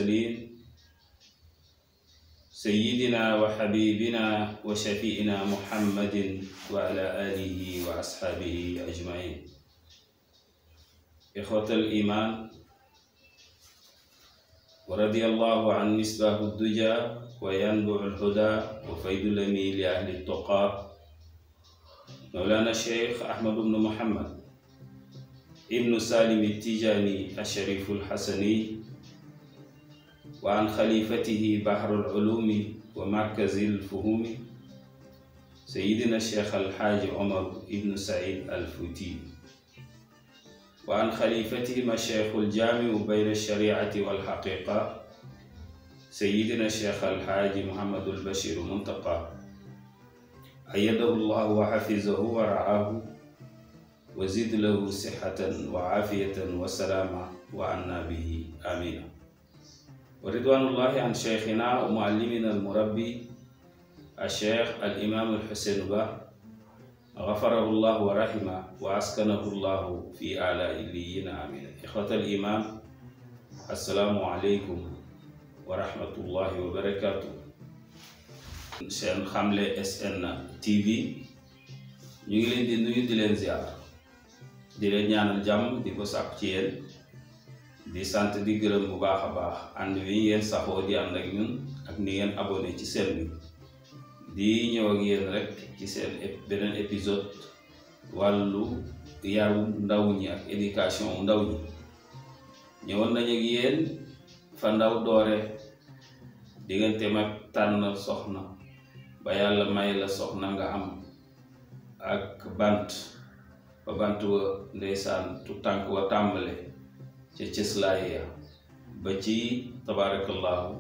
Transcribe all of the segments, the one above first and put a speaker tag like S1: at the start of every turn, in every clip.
S1: المرسلين سيدنا وحبيبنا وشفيئنا محمد وعلى آله وأصحابه أجمعين. إخوة الإيمان، ورضي الله عن مصباح الدجى وينبع الهدى وفيد الأمين لأهل التقى مولانا الشيخ أحمد بن محمد ابن سالم التجاني الشريف الحسني، وعن خليفته بحر العلوم ومركز الفهوم سيدنا الشيخ الحاج عمر ابن سعيد الفوتي، وعن خليفتهما الشيخ الجامع بين الشريعة والحقيقة سيدنا الشيخ الحاج محمد البشير منتقى، أيده الله وحفظه ورعاه وزد له صحة وعافية وسلامة وعنا به آمين. ورضوان الله عن شيخنا ومعلمنا المربي الشيخ الإمام الحسين با، غفره الله ورحمه وأسكنه الله في أعلى إليين آمين. إخوة الإيمان، السلام عليكم ورحمة الله وبركاته. seen Xamle SN TV ñu ngi leen di nuyu di leen ziar di leen ñaanal jàmm di ko sàkku ci yéen di sant di gërëm bu baax a baax ànd wi yéen saxoo di ànd ak ñun ak ni ngeen abonné ci seen bi di ñëw ak yéen rek ci seen beneen épisode wàllu yaru ndaw ñi ak éducation ndaw ñi. ñëwoon nañu ak yéen fa ndaw doore diggante mag tànn soxna ba yàlla may la soxna nga am ak bant ba bant wa ndeysaan tu tànk wa tàmbale ca cëslaay ya ba ci tabarakallahu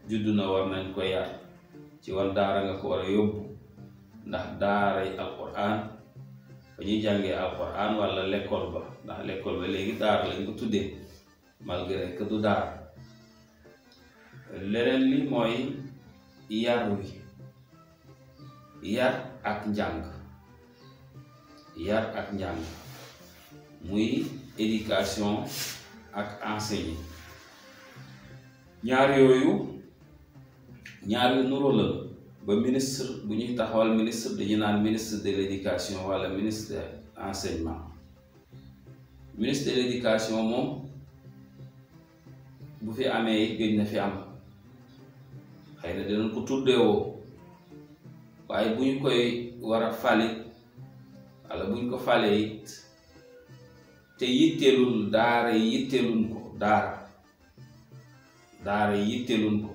S1: juddu na war nañ ko yar ci wan daara nga ko war a yóbbu, ndax daaray alquran ba ñuy jàngee alquran wala l'école ba, ndax l'école ba léegi daara lañ ko tuddee malgré que du daara. leneen li mooy yar wi, yar ak njàng, yar ak njàng muy éducation ak enseignement. ñaar yooyu nuroo la ba ministre bu ñuy taxawal ministre dañu naan ministre de l'éducation wala ministre de l'enseignement. ministre de l'éducation moom bu fi amee gëj na fi am, xëy na dinañ ko tuddeewoo, waaye bu ñu koy war a falit wala bu ñu ko falee it te yitteelul daara yi yitteelun ko daara yi yitteelun ko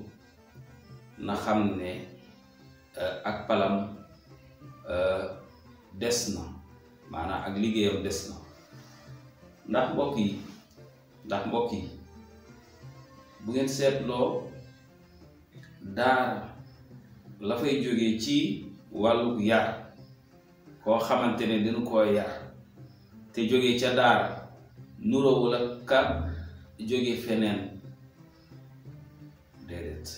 S1: na xam ne ak palam des na, maanaam ak liggéeyam des na. ndax mbokk yi bu ngeen seetloo daara la fay jógee ci wàllu yar, koo xamante ne dina koo yar te jógee ca daara nuroowul ak ka jóge feneen, déedéet.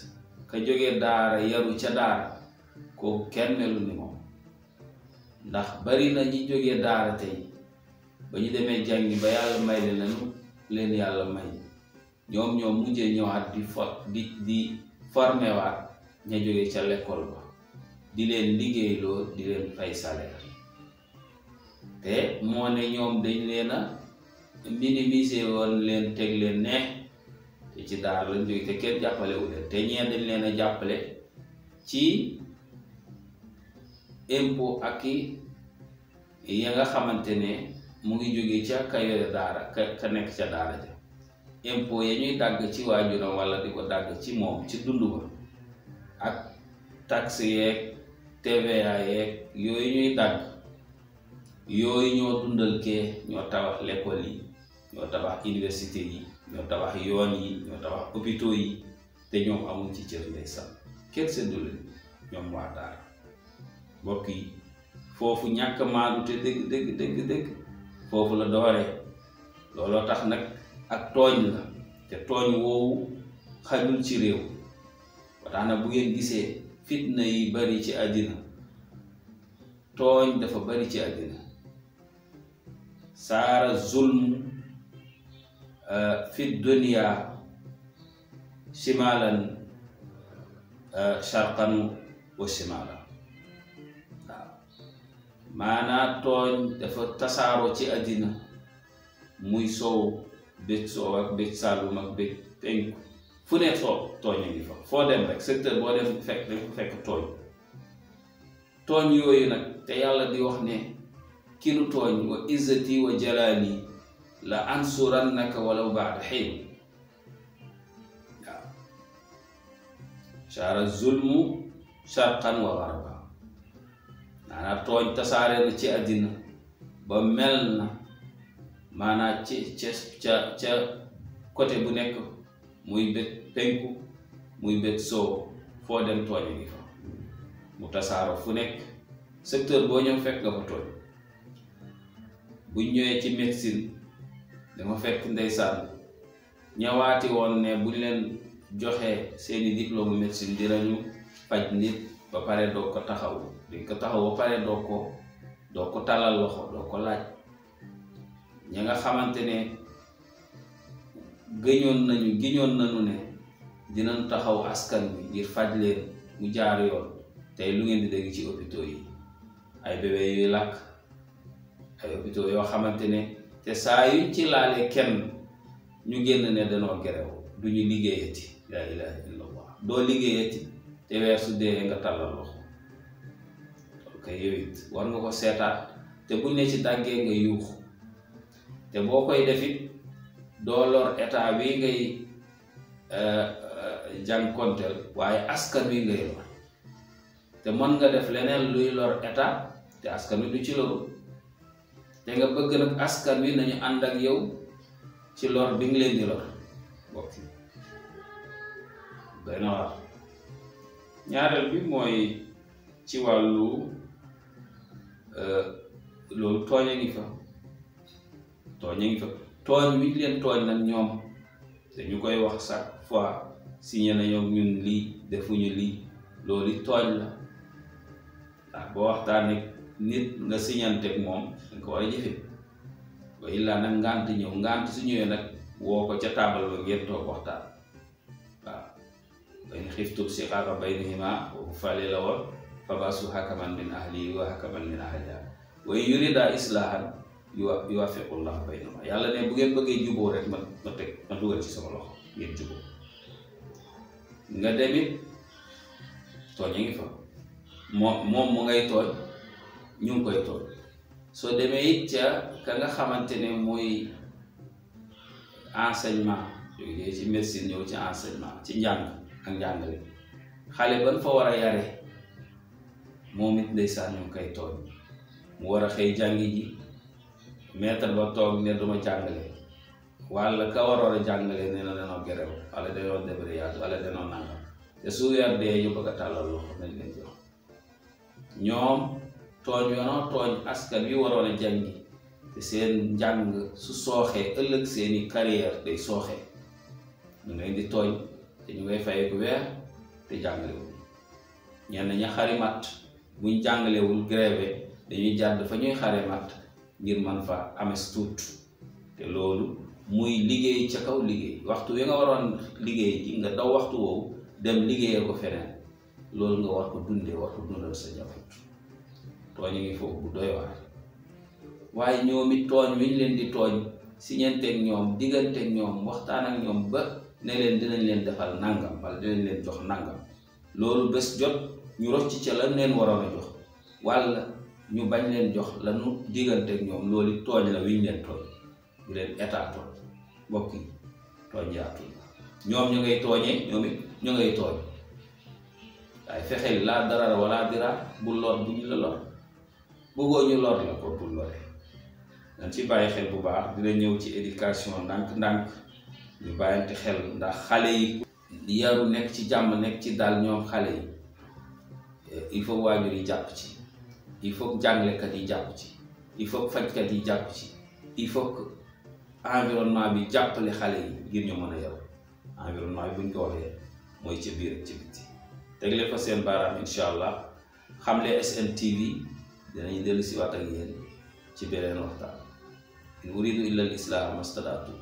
S1: ka jógee daara yaru ca daara kooku kenn melu ni moom, ndax bari na ñi jógee daara tey ba ñu demee jàngi ba yàlla may leen yàlla may ñoom mujjee ñëwaat di formé waat ña jógee ca l'école ba, di leen liggéeyloo, di leen fay salaire. te moo ne ñoom dañ leen a minimiser woon leen, teg leen ne te ci daara lañ jóge te kenn jàppalewu leen, te ñee dañ leen a jàppale ci impôt ak ya nga xamante ne mu ngi jóge ca ka yore daara ka nekk ca daara ja. impôt ya ñuy dagg ci waajuram wala di ko dagg ci moom ci dund ba, ak taxe yeeg TVA yeeg yooyu ñuy dagg, yooyu ñoo dundal kee, ñoo tabax l'école yi, ñoo tabax université yi, ñoo tabax yoon yi, ñoo tabax hôpitaux yi, te ñoom amul ci cër ndeysaan, kenn seddule ñoom waa daara. mbokk yi foofu ñàkk maadu te dëgg foofu la dooree. looloo tax nag ak tooñ la, te tooñ woowu xajul ci réew. ba tax na bu ngeen gisee fitna yi bari ci àddina, tooñ dafa bari ci àddina. saara zulm fi dunya shimalan sharqan wa shimalan. waaw maanaa tooñ dafa tasaaroo ci àddina muy sow bëj soow ak bëj saalum ak bëj penku fu ne tooñ a ngi fa. foo dem rek secteur boo dem fekk tooñ yooyu nag te yàlla di wax ne ki nu tooñ wa izzati wa jalaali la ansurannaka walaw ba'da hiin. waaw shara zulmu sharqan wa gharba maanaa tooñ tasaare na ci àddina ba mel na maanaa ca côté bu nekk muy bët penku muy bët soow foo dem tooñ a ngi fa mu tasaaro fu nekk secteur boo ñëw fekk nga fa tooñ. buñ ñëwee ci médecine dama fekk ndeysaan ñawaati woon ne buñ leen joxee seeni diplôme médecine dinañu faj nit ba pare doo ko taxaw di ko taxaw ba pare doo ko talal loxo doo ko laaj. ña nga xamante ne giñoon nañu ne dinañ taxaw askan bi ngir faj leen mu jaar yoon. tey lu ngeen di dégg ci hôpitaux yi ay bébé yuy làkk, ay hôpitaux yoo xamante ne te saa yuñ ci laalee kenn ñu génn ne danoo gerew du ñu liggéeyati. laa ilaha illallah. doo liggéeyati te weer su dee nga tàllal loxo. ok yow it war nga ko seetaat te bu ne ci dàggee nga yuuxu te boo koy defit doo lor état wi ngay jànkonteel waaye askan wi ngay lor. te mën nga def leneen luy lor état te askan wi du ci loru te nga bëgg nag askan wi nañu ànd ak yow ci lor bi nga leen di lor bokk doy na waar. ñaareel bi mooy ci wàllu loolu tooñ a ngi fa tooñ wi leen tooñ nag ñoom te ñu koy wax chaque fois signé nañoo ñun lii defuñu lii loolu tooñ la. ndax boo waxtaanee nit nga siñanteeg moom dañ ko war a jëfe wa illaa nag ngant ñëw ngant su ñëwee nag woo ko ca taabal ba ngeen toog waxtaan. waaw wa in xiftum shiqaaqa baynihimaa foofu fale la woon fab'asu hakaman min ahlihi wa hakaman min ahlihaa wa in yuridaa islaahan yuwaffiqu llaahu baynahumaa. yàlla ne bu ngeen bëggee juboo rek ma dugal ci sama loxo ngeen juboo. nga demit tooñ a ngi fa. moom mu ngay tooñ ñu ngi koy tooñ. soo demee it ca ka nga xamante ne mooy enseignement jógee ci médecine ñëw ci enseignement ci njàng ak njàngale xale ban fa war a yare moom it ndeysaan ñu ngi koy tooñ. mu war a xëy jàngi ji maître ba toog ne duma jàngale walla ka waroon a jàngale ne na danoo gerew walla danoo débrayage walla danoo nangam te su weer dee ñu bëgg a tàllal loxo nañ leen jox. ñoom tooñ yoonoo tooñ askan wi waroon a jàngi te seen njàng su sooxee ëllëg seeni carrière day sooxee. ñu ngay di tooñ te ñu ngay fay bu weer te jàngalewul. ñenn ña xarimat buñ jàngalewul grève dañuy jàdd fa ñuy xarimat ngir man fa ames tuut te loolu muy liggéey ca kaw liggéey. waxtu wi nga waroon liggéey ji nga daw waxtu woowu dem liggéeyee ko feneen loolu nga war ko dundee war ko dundal sa njaboot. tooñ ngi foofu bu doy waar. waaye ñoom it tooñ wiñ leen di tooñ siñanteeg ñoom digganteeg ñoom waxtaan ak ñoom ba ne leen dinañ leen defal nangam wala dinañ leen jox nangam loolu bés jot ñu rocc ca lan leen waroon a jox wala ñu bañ leen jox lanu digganteeg ñoom loolu tooñ la wiñ leen tooñ bu leen état tooñ. mbokk yi tooñ yaatu ñoom ñu ngay tooñee ñoom it ñu ngay tooñ. waaye fexeel laa darara wala dira bu lor bu ñu la lor bëggoo ñu lor la ko bul lore. dañ ci bàyyi xel bu baax dina ñëw ci éducation ndànk-ndànk ñu bàyyante xel ndax xale yi yaru nekk ci jàmm nekk ci daal ñoom xale yi il faut waajur yi jàpp ci, il faut jàngalekat yi jàpp ci, il faut fajkat yi jàpp ci, il faut que environnement bi jàppale xale yi ngir ñu mën a yaru. environnement bi buñ ko waxee mooy ci biir ak ci biti. tegle fa seen baaraam incha allah Xamle SN TV dinañu dellu si waat ak yéen ci beneen waxtaan. in uridu illa al islaha mastadaatu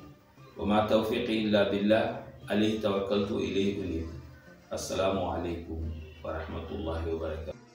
S1: wa ma tawfiqi illa billah alaihi tawakkaltu ilaihi unib. Assalamualaikum warahmatullahi wabarakatuh.